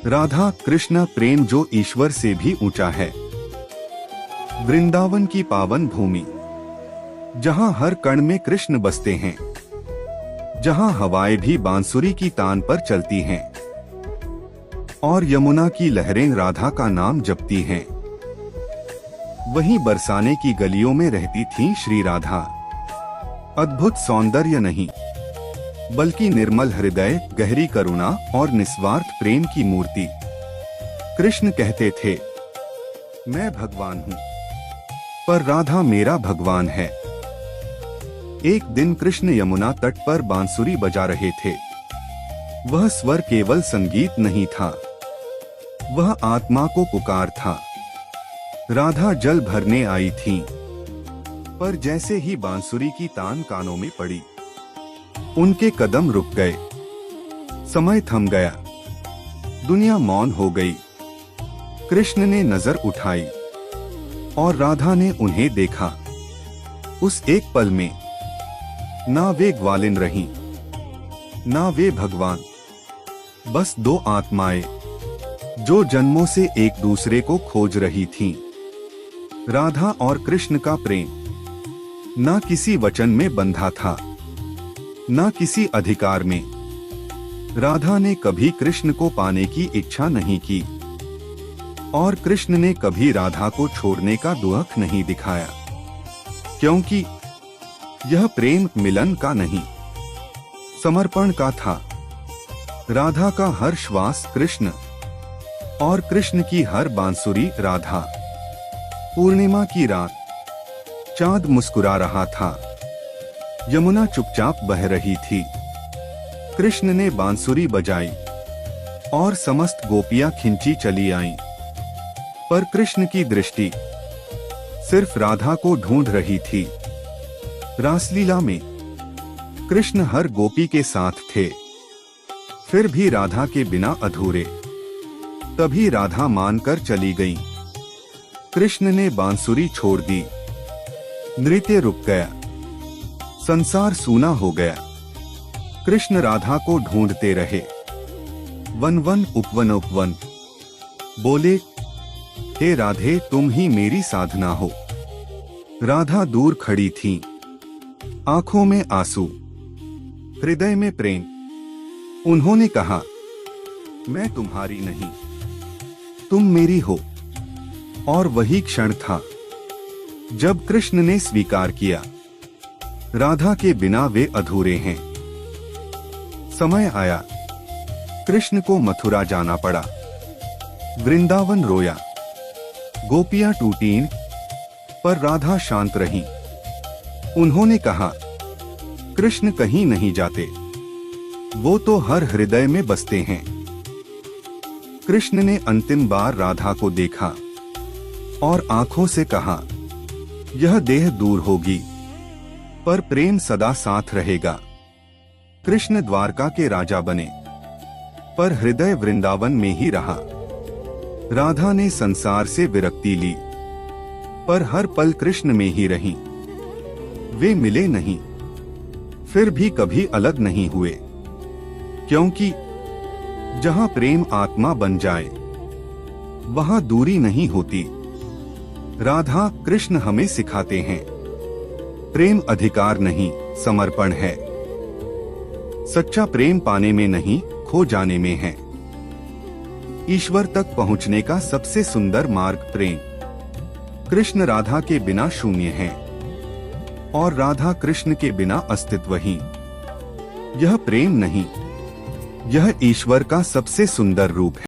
राधा कृष्ण प्रेम जो ईश्वर से भी ऊंचा है। वृंदावन की पावन भूमि, जहां हर कण में कृष्ण बसते हैं, जहां हवाएं भी बांसुरी की तान पर चलती हैं और यमुना की लहरें राधा का नाम जपती हैं, वहीं बरसाने की गलियों में रहती थी श्री राधा। अद्भुत सौंदर्य नहीं, बल्कि निर्मल हृदय, गहरी करुणा और निस्वार्थ प्रेम की मूर्ति। कृष्ण कहते थे, मैं भगवान हूँ, पर राधा मेरा भगवान है। एक दिन कृष्ण यमुना तट पर बांसुरी बजा रहे थे। वह स्वर केवल संगीत नहीं था, वह आत्मा को पुकार था। राधा जल भरने आई थी, पर जैसे ही बांसुरी की तान कानों में पड़ी, उनके कदम रुक गए। समय थम गया, दुनिया मौन हो गई। कृष्ण ने नजर उठाई और राधा ने उन्हें देखा। उस एक पल में ना वे ग्वालिन रहीं, ना वे भगवान, बस दो आत्माएं जो जन्मों से एक दूसरे को खोज रही थीं। राधा और कृष्ण का प्रेम ना किसी वचन में बंधा था, ना किसी अधिकार में। राधा ने कभी कृष्ण को पाने की इच्छा नहीं की और कृष्ण ने कभी राधा को छोड़ने का दुख नहीं दिखाया, क्योंकि यह प्रेम मिलन का नहीं, समर्पण का था। राधा का हर श्वास कृष्ण और कृष्ण की हर बांसुरी राधा। पूर्णिमा की रात, चांद मुस्कुरा रहा था, यमुना चुपचाप बह रही थी। कृष्ण ने बांसुरी बजाई और समस्त गोपियां खिंची चली आईं, पर कृष्ण की दृष्टि सिर्फ राधा को ढूंढ रही थी। रासलीला में कृष्ण हर गोपी के साथ थे, फिर भी राधा के बिना अधूरे। तभी राधा मानकर चली गई। कृष्ण ने बांसुरी छोड़ दी, नृत्य रुक गया, संसार सूना हो गया। कृष्ण राधा को ढूंढते रहे, वन वन उपवन उपवन। बोले, हे राधे, तुम ही मेरी साधना हो। राधा दूर खड़ी थी, आंखों में आंसू, हृदय में प्रेम। उन्होंने कहा, मैं तुम्हारी नहीं, तुम मेरी हो। और वही क्षण था जब कृष्ण ने स्वीकार किया, राधा के बिना वे अधूरे हैं। समय आया, कृष्ण को मथुरा जाना पड़ा। वृंदावन रोया, गोपियां टूटीं, पर राधा शांत रही। उन्होंने कहा, कृष्ण कहीं नहीं जाते, वो तो हर हृदय में बसते हैं। कृष्ण ने अंतिम बार राधा को देखा और आंखों से कहा, यह देह दूर होगी, पर प्रेम सदा साथ रहेगा। कृष्ण द्वारका के राजा बने, पर हृदय वृंदावन में ही रहा। राधा ने संसार से विरक्ति ली, पर हर पल कृष्ण में ही रही। वे मिले नहीं, फिर भी कभी अलग नहीं हुए, क्योंकि जहां प्रेम आत्मा बन जाए, वहां दूरी नहीं होती। राधा कृष्ण हमें सिखाते हैं, प्रेम अधिकार नहीं, समर्पण है। सच्चा प्रेम पाने में नहीं, खो जाने में है। ईश्वर तक पहुंचने का सबसे सुंदर मार्ग प्रेम। कृष्ण राधा के बिना शून्य है और राधा कृष्ण के बिना अस्तित्वहीन। यह प्रेम नहीं, यह ईश्वर का सबसे सुंदर रूप है।